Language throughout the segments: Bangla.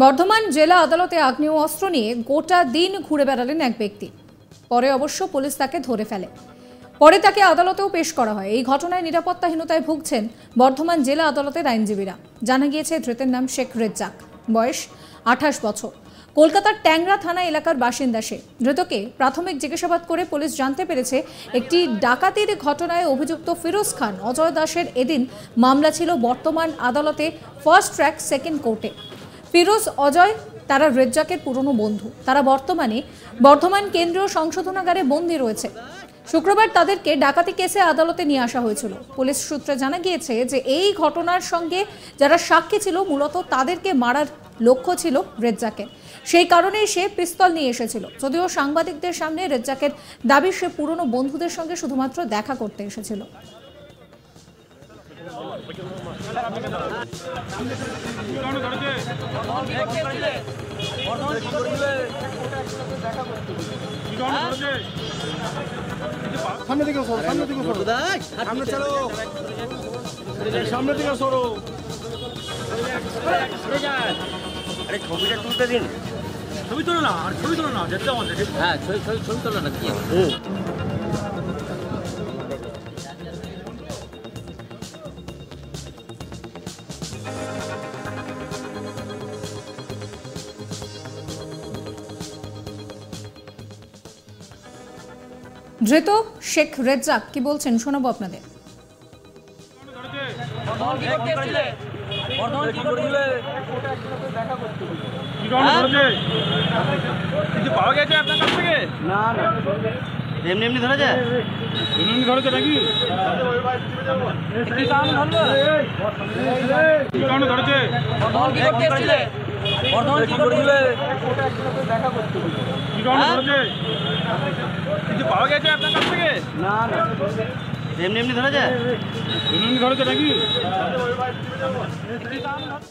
বর্ধমান জেলা আদালতে আগ্নেয় অস্ত্র নিয়ে গোটা দিন ঘুরে বেড়ালেন এক ব্যক্তি। পরে অবশ্য পুলিশ তাকে ধরে ফেলে। পরে তাকে আদালতেও পেশ করা হয়। এই ঘটনায় নিরাপত্তাহীনতায় ভুগছেন বর্ধমান জেলা আদালতের আইনজীবীরা। জানা গিয়েছে ধৃতের নাম শেখ রেজ্জাক, বয়স 28 বছর, কলকাতার ট্যাংরা থানা এলাকার বাসিন্দা সে। ধৃতকে প্রাথমিক জিজ্ঞাসাবাদ করে পুলিশ জানতে পেরেছে একটি ডাকাতির ঘটনায় অভিযুক্ত ফিরোজ খান অজয় দাসের এদিন মামলা ছিল বর্তমান আদালতে ফার্স্ট ট্র্যাক সেকেন্ড কোর্টে। ফিরোজ, অজয় তারা রেজ্জাকের পুরনো বন্ধু। তারা বর্তমানে বর্ধমান কেন্দ্রীয় সংশোধনাগারে বন্দী রয়েছে। শুক্রবার তাদেরকে ডাকাতি কেসে আদালতে নিয়ে আসা হয়েছিল। পুলিশ সূত্রে জানা গিয়েছে যে এই ঘটনার সঙ্গে যারা সাক্ষী ছিল মূলত তাদেরকে মারার লক্ষ্য ছিল রেজ্জাকের। সেই কারণেই সে পিস্তল নিয়ে এসেছিল। যদিও সাংবাদিকদের সামনে রেজ্জাকের দাবি সে পুরনো বন্ধুদের সঙ্গে শুধুমাত্র দেখা করতে এসেছিল। সামনে দিকে সরো, সামনে দিকে সরো, সামনে চলো, সামনে দিকে সরো। আরে ছবিটা তুলতে দিন। ছবি তোলো না, আর ছবি তোলো না, যেতে আমাদের। হ্যাঁ, ছবি তোলো না কি? ধৃত শেখ রেজ্জাক কি বলছেন শোনাবো আপনাদের। পাওয়া গেছে আপনার কাছ থেকে? না না, এমনি এমনি ধরে যায়। এমনি ধরেছে নাকি? কি কারণে ধরলো? কি কারণে ধরেছে? কি কারণে ধরেছে? কিছু পাওয়া গেছে আপনার কাছ থেকে? না না, এমনি এমনি ধরে যায়। এমনি ধরেছে নাকি?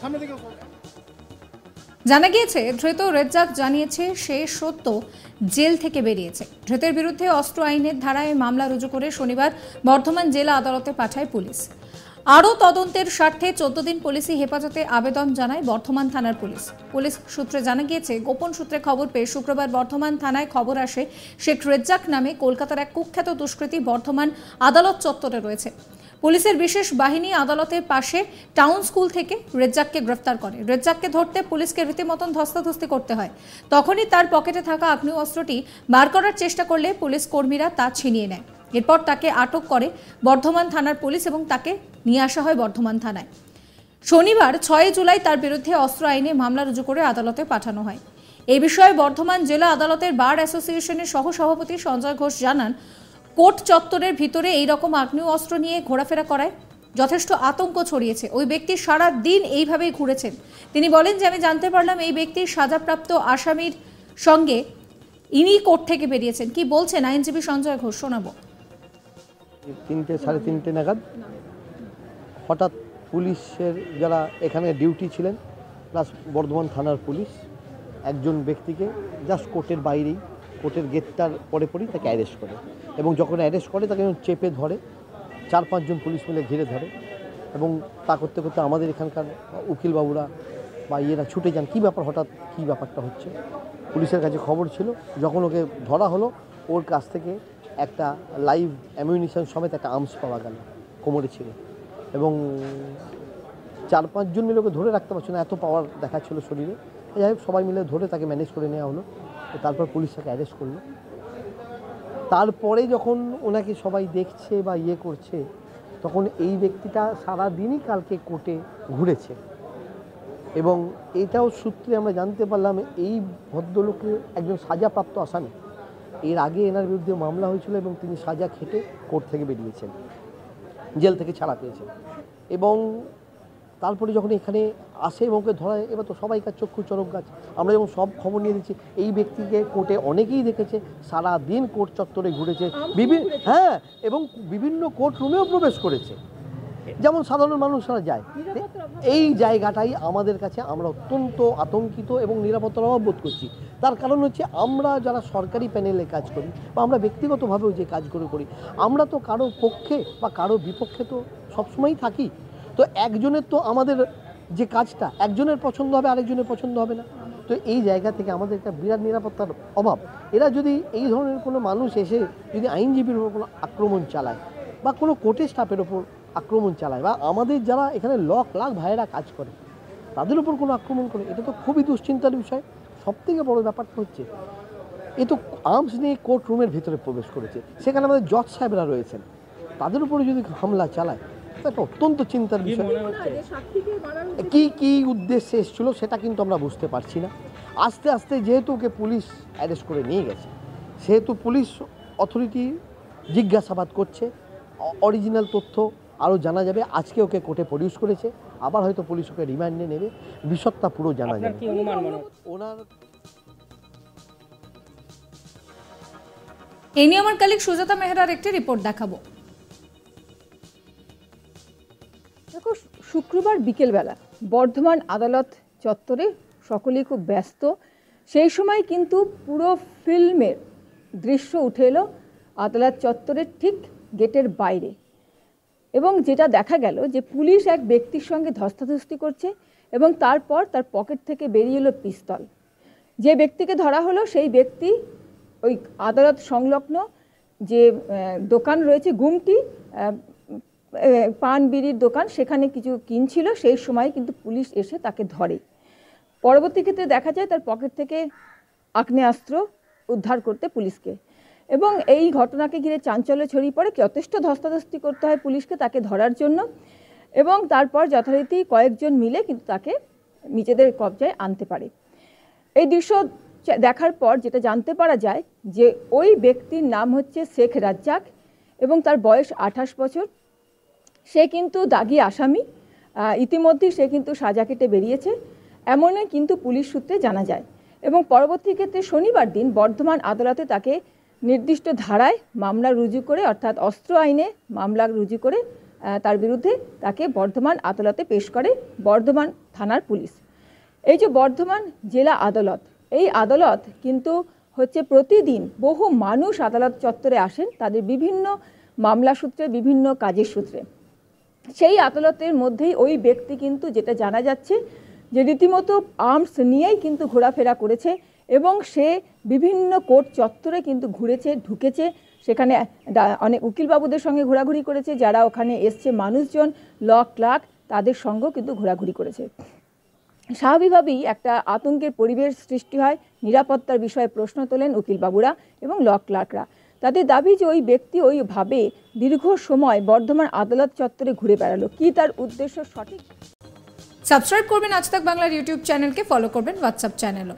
সামনে দিকে জানা গিয়েছে ধৃত রেজ্জাক জানিয়েছে সে সত্য জেল থেকে বেরিয়েছে। ধৃতের বিরুদ্ধে অস্ত্র আইনের ধারায় মামলা রুজু করে শনিবার বর্ধমান জেলা আদালতে পাঠায় পুলিশ। আরও তদন্তের স্বার্থে 14 দিন পুলিশি হেফাজতে আবেদন জানায় বর্ধমান থানার পুলিশ। পুলিশ সূত্রে জানা গিয়েছে গোপন সূত্রে খবর পেয়ে শুক্রবার বর্ধমান থানায় খবর আসে শেখ রেজ্জাক নামে কলকাতার এক কুখ্যাত দুষ্কৃতী বর্ধমান আদালত চত্বরে রয়েছে। পুলিশের বিশেষ বাহিনী আদালতের পাশে টাউন স্কুল থেকে রেজ্জাককে গ্রেফতার করে। রেজ্জাককে ধরতে পুলিশকে রীতিমতন ধস্তাধস্তি করতে হয়। তখনই তার পকেটে থাকা আগ্নেয় অস্ত্রটি বার করার চেষ্টা করলে পুলিশ কর্মীরা তা ছিনিয়ে নেয়। এরপর তাকে আটক করে বর্ধমান থানার পুলিশ এবং তাকে নিয়ে আসা হয় বর্ধমান থানায়। শনিবার 6 জুলাই তার বিরুদ্ধে অস্ত্র আইনে মামলা রুজু করে আদালতে পাঠানো হয়। এই বিষয়ে বর্ধমান জেলা আদালতের বার অ্যাসোসিয়েশনের সহসভাপতি সঞ্জয় ঘোষ জানান, কোর্ট চত্বরের ভিতরে এই রকম আগ্নেয় অস্ত্র নিয়ে ঘোরাফেরা করায় যথেষ্ট আতঙ্ক ছড়িয়েছে। ওই ব্যক্তি সারা দিন এইভাবেই ঘুরেছেন। তিনি বলেন যে আমি জানতে পারলাম এই ব্যক্তি সাজাপ্রাপ্ত আসামির সঙ্গে ইনি কোর্ট থেকে বেরিয়েছেন। কি বলছেন আইনজীবী সঞ্জয় ঘোষ শোনাবো। 3টে সাড়ে 3টে নাগাদ হঠাৎ পুলিশের যারা এখানে ডিউটি ছিলেন প্লাস বর্ধমান থানার পুলিশ একজন ব্যক্তিকে জাস্ট কোর্টের বাইরেই কোর্টের গেটটার পরেই তাকে অ্যারেস্ট করে এবং যখন অ্যারেস্ট করে তাকে চেপে ধরে 4-5 জন পুলিশ মিলে ঘিরে ধরে এবং তা করতে করতে আমাদের এখানকার উকিলবাবুরা বা ইয়েরা ছুটে যান। কী ব্যাপার, হঠাৎ কী ব্যাপারটা হচ্ছে। পুলিশের কাছে খবর ছিল, যখন ওকে ধরা হলো ওর কাছ থেকে একটা লাইভ অ্যামিউনিশন সমেত একটা আর্মস পাওয়া গেল, কোমরে ছিল এবং 4-5 জন মিলে ওকে ধরে রাখতে পারছে না, এত পাওয়ার দেখাচ্ছিল শরীরে। যাই হোক সবাই মিলে ধরে তাকে ম্যানেজ করে নেওয়া হলো। তারপর পুলিশ তাকে অ্যারেস্ট করলো। তারপরে যখন ওনাকে সবাই দেখছে বা ইয়ে করছে তখন এই ব্যক্তিটা সারাদিনই কালকে কোর্টে ঘুরেছে এবং এটাও সূত্রে আমরা জানতে পারলাম এই ভদ্রলোকের একজন সাজাপ্রাপ্ত আসামি। এর আগে এনার বিরুদ্ধে মামলা হয়েছিল এবং তিনি সাজা খেটে কোর্ট থেকে বেরিয়েছেন, জেল থেকে ছাড়া পেয়েছেন এবং তারপরে যখন এখানে আসে এবং ওকে ধরা, এবার তো সবাইকার চক্ষু চরক গাছ। আমরা যখন সব খবর নিয়ে দিচ্ছি এই ব্যক্তিকে কোর্টে অনেকেই দেখেছে, সারাদিন কোর্ট চত্বরে ঘুরেছে, এবং বিভিন্ন কোর্ট রুমেও প্রবেশ করেছে যেমন সাধারণ মানুষরা যায়। এই জায়গাটাই আমাদের কাছে আমরা অত্যন্ত আতঙ্কিত এবং নিরাপত্তার অভাব বোধ করছি। তার কারণ হচ্ছে আমরা যারা সরকারি প্যানেলে কাজ করি বা আমরা ব্যক্তিগতভাবেও যে কাজগুলো করি, আমরা তো কারো পক্ষে বা কারো বিপক্ষে তো সবসময়ই থাকি। তো একজনের তো আমাদের যে কাজটা একজনের পছন্দ হবে আরেকজনের পছন্দ হবে না। তো এই জায়গা থেকে আমাদের একটা বিরাট নিরাপত্তার অভাব। এরা যদি এই ধরনের কোনো মানুষ এসে যদি আইনজীবীর উপর কোনো আক্রমণ চালায় বা কোনো কোর্টের স্টাফের ওপর আক্রমণ চালায় বা আমাদের যারা এখানে লাখ ভাইয়েরা কাজ করে তাদের উপর কোনো আক্রমণ করে, এটা তো খুবই দুশ্চিন্তার বিষয়। সবথেকে বড় ব্যাপারটা হচ্ছে এ তো আর্মস নিয়ে কোর্ট রুমের ভিতরে প্রবেশ করেছে, সেখানে আমাদের জজ সাহেবরা রয়েছেন, তাদের উপরে যদি হামলা চালায় এটা একটা অত্যন্ত চিন্তার বিষয়। কি উদ্দেশ্যে এসেছিল সেটা কিন্তু আমরা বুঝতে পারছি না। আস্তে আস্তে যেহেতু ওকে পুলিশ অ্যারেস্ট করে নিয়ে গেছে, সেহেতু পুলিশ অথরিটি জিজ্ঞাসাবাদ করছে, অরিজিনাল তথ্য আরও জানা যাবে। আজকে ওকে কোর্টে প্রডিউস করেছে, আবার হয়তো পুলিশ ওকে রিমান্ডে নেবে, বিশদটা পুরো জানা যাবে। ওনার এই নিয়ে আমার কলিগ সুজাতা মেহরার একটি রিপোর্ট দেখাবো। দেখো, শুক্রবার বিকেলবেলা বর্ধমান আদালত চত্বরে সকলেই খুব ব্যস্ত। সেই সময় কিন্তু পুরো ফিল্মের দৃশ্য উঠে এলো আদালত চত্বরের ঠিক গেটের বাইরে, এবং যেটা দেখা গেল যে পুলিশ এক ব্যক্তির সঙ্গে ধস্তাধস্তি করছে এবং তারপর তার পকেট থেকে বেরিয়ে এলো পিস্তল। যে ব্যক্তিকে ধরা হলো সেই ব্যক্তি ওই আদালত সংলগ্ন যে দোকান রয়েছে গুমটি পান বিড়ির দোকান, সেখানে কিছু কিনছিল। সেই সময় কিন্তু পুলিশ এসে তাকে ধরে। পরবর্তী ক্ষেত্রে দেখা যায় তার পকেট থেকে আগ্নেয়াস্ত্র উদ্ধার করতে পুলিশকে, এবং এই ঘটনাকে ঘিরে চাঞ্চল্য ছড়িয়ে পড়ে। যথেষ্ট ধস্তাধস্তি করতে হয় পুলিশকে তাকে ধরার জন্য, এবং তারপর যথারীতি কয়েকজন মিলে কিন্তু তাকে নিজেদের কবজায় আনতে পারে। এই দৃশ্য দেখার পর যেটা জানতে পারা যায় যে ওই ব্যক্তির নাম হচ্ছে শেখ রাজ্জাক এবং তার বয়স 28 বছর। সে কিন্তু দাগি আসামি, ইতিমধ্যেই সে কিন্তু সাজা কেটে বেরিয়েছে, এমনই কিন্তু পুলিশ সূত্রে জানা যায়। এবং পরবর্তী ক্ষেত্রে শনিবার দিন বর্ধমান আদালতে তাকে নির্দিষ্ট ধারায় মামলা রুজু করে, অর্থাৎ অস্ত্র আইনে মামলা রুজু করে তার বিরুদ্ধে তাকে বর্ধমান আদালতে পেশ করে বর্ধমান থানার পুলিশ। এই যে বর্ধমান জেলা আদালত, এই আদালত কিন্তু হচ্ছে প্রতিদিন বহু মানুষ আদালত চত্বরে আসেন তাদের বিভিন্ন মামলা সূত্রে, বিভিন্ন কাজের সূত্রে। সেই আদালতের মধ্যেই ওই ব্যক্তি কিন্তু যেটা জানা যাচ্ছে যে রীতিমতো আর্মস নিয়েই কিন্তু ঘোরাফেরা করেছে, এবং সে বিভিন্ন কোর্ট চত্বরে কিন্তু ঘুরেছে, ঢুকেছে। সেখানে অনেক উকিলবাবুদের সঙ্গে ঘোরাঘুরি করেছে, যারা ওখানে এসছে মানুষজন, ল ক্লার্ক, তাদের সঙ্গেও কিন্তু ঘোরাঘুরি করেছে। স্বাভাবিকভাবেই একটা আতঙ্কের পরিবেশ সৃষ্টি হয়, নিরাপত্তার বিষয়ে প্রশ্ন তোলেন উকিলবাবুরা এবং ল ক্লার্করা। তাদের দাবি যে ওই ব্যক্তি ওইভাবে দীর্ঘ সময় বর্ধমান আদালত চত্বরে ঘুরে বেড়ালো, কি তার উদ্দেশ্য সঠিক। সাবস্ক্রাইব করবেন আজ তাক বাংলার ইউটিউব চ্যানেলকে, ফলো করবেন হোয়াটসঅ্যাপ চ্যানেলও।